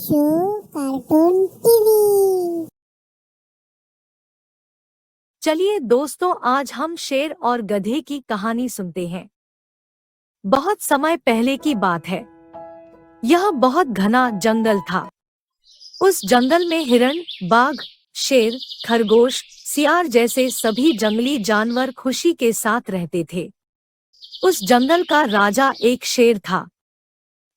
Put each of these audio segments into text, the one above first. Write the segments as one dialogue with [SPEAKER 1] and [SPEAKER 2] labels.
[SPEAKER 1] Show cartoon TV.
[SPEAKER 2] चलिए दोस्तों, आज हम शेर और गधे की कहानी सुनते हैं। बहुत समय पहले की बात है। यह बहुत घना जंगल था। उस जंगल में हिरण, बाघ, शेर, खरगोश, सियार जैसे सभी जंगली जानवर खुशी के साथ रहते थे। उस जंगल का राजा एक शेर था।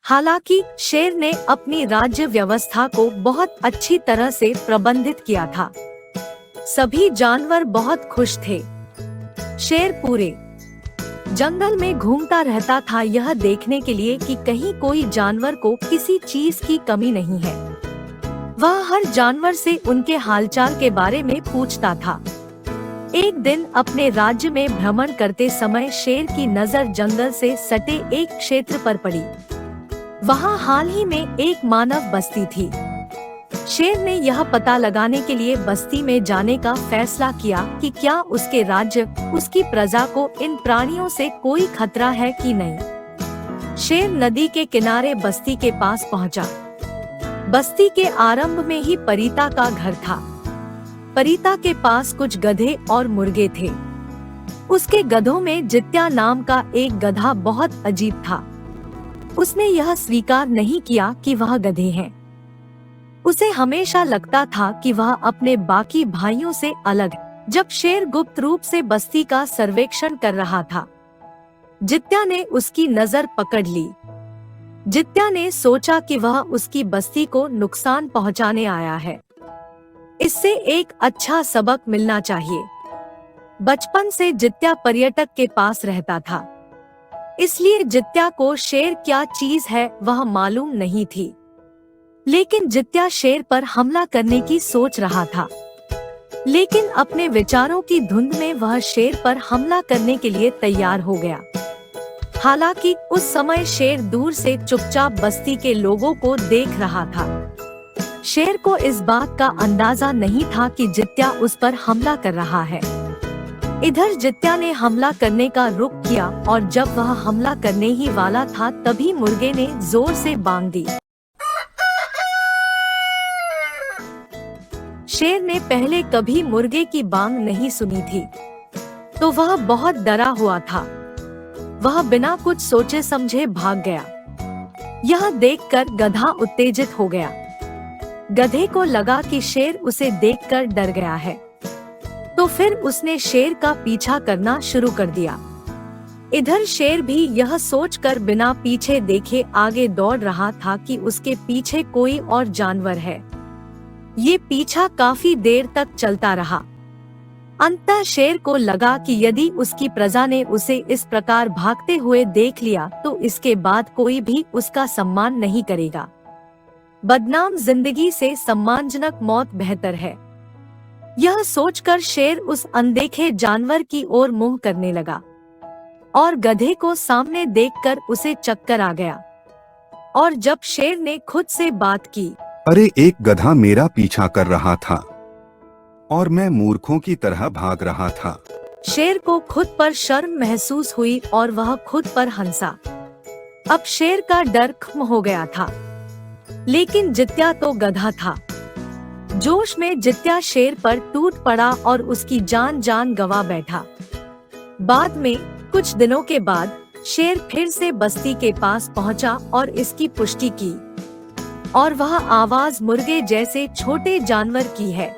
[SPEAKER 2] हालांकि शेर ने अपनी राज्य व्यवस्था को बहुत अच्छी तरह से प्रबंधित किया था। सभी जानवर बहुत खुश थे। शेर पूरे जंगल में घूमता रहता था, यह देखने के लिए कि कहीं कोई जानवर को किसी चीज की कमी नहीं है। वह हर जानवर से उनके हालचाल के बारे में पूछता था। एक दिन अपने राज्य में भ्रमण करते समय शेर की नजर जंगल से सटे एक क्षेत्र पर पड़ी। वहाँ हाल ही में एक मानव बस्ती थी। शेर ने यह पता लगाने के लिए बस्ती में जाने का फैसला किया कि क्या उसके राज्य, उसकी प्रजा को इन प्राणियों से कोई खतरा है कि नहीं। शेर नदी के किनारे बस्ती के पास पहुंचा। बस्ती के आरंभ में ही परिता का घर था। परिता के पास कुछ गधे और मुर्गे थे। उसके गधों में जित्या नाम का एक गधा बहुत अजीब था। उसने यह स्वीकार नहीं किया कि वह गधे हैं। उसे हमेशा लगता था कि वह अपने बाकी भाइयों से अलग है। जब शेर गुप्त रूप से बस्ती का सर्वेक्षण कर रहा था, जित्या ने उसकी नजर पकड़ ली। जित्या ने सोचा कि वह उसकी बस्ती को नुकसान पहुंचाने आया है। इससे एक अच्छा सबक मिलना चाहिए। बचपन से जित्या पर्यटक के पास रहता था, इसलिए जित्या को शेर क्या चीज है वह मालूम नहीं थी। लेकिन जित्या शेर पर हमला करने की सोच रहा था। लेकिन अपने विचारों की धुंध में वह शेर पर हमला करने के लिए तैयार हो गया। हालांकि उस समय शेर दूर से चुपचाप बस्ती के लोगों को देख रहा था। शेर को इस बात का अंदाजा नहीं था कि जित्या उस पर हमला कर रहा है। इधर जित्या ने हमला करने का रुख किया और जब वह हमला करने ही वाला था तभी मुर्गे ने जोर से बांग दी। शेर ने पहले कभी मुर्गे की बांग नहीं सुनी थी, तो वह बहुत डरा हुआ था। वह बिना कुछ सोचे समझे भाग गया। यह देखकर गधा उत्तेजित हो गया। गधे को लगा कि शेर उसे देखकर डर गया है, तो फिर उसने शेर का पीछा करना शुरू कर दिया। इधर शेर भी यह सोचकर बिना पीछे देखे आगे दौड़ रहा था कि उसके पीछे कोई और जानवर है। ये पीछा काफी देर तक चलता रहा। अंततः शेर को लगा कि यदि उसकी प्रजा ने उसे इस प्रकार भागते हुए देख लिया तो इसके बाद कोई भी उसका सम्मान नहीं करेगा। बदनाम जिंदगी से सम्मानजनक मौत बेहतर है। यह सोचकर शेर उस अनदेखे जानवर की ओर मुंह करने लगा और गधे को सामने देखकर उसे चक्कर आ गया। और जब शेर ने खुद से बात की,
[SPEAKER 3] अरे एक गधा मेरा पीछा कर रहा था और मैं मूर्खों की तरह भाग रहा था।
[SPEAKER 2] शेर को खुद पर शर्म महसूस हुई और वह खुद पर हंसा। अब शेर का डर खत्म हो गया था। लेकिन जित्या तो गधा था। जोश में जित्या शेर पर टूट पड़ा और उसकी जान गंवा बैठा। बाद में कुछ दिनों के बाद शेर फिर से बस्ती के पास पहुंचा और इसकी पुष्टि की, और वह आवाज मुर्गे जैसे छोटे जानवर की है।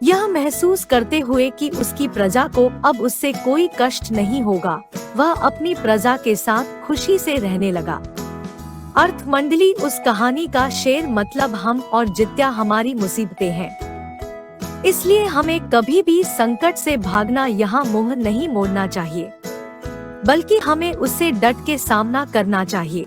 [SPEAKER 2] यह महसूस करते हुए कि उसकी प्रजा को अब उससे कोई कष्ट नहीं होगा, वह अपनी प्रजा के साथ खुशी से रहने लगा। अर्थ मंडली उस कहानी का शेर मतलब हम और जित्या हमारी मुसीबतें हैं। इसलिए हमें कभी भी संकट से भागना यहाँ मुंह नहीं मोड़ना चाहिए, बल्कि हमें उससे डट के सामना करना चाहिए।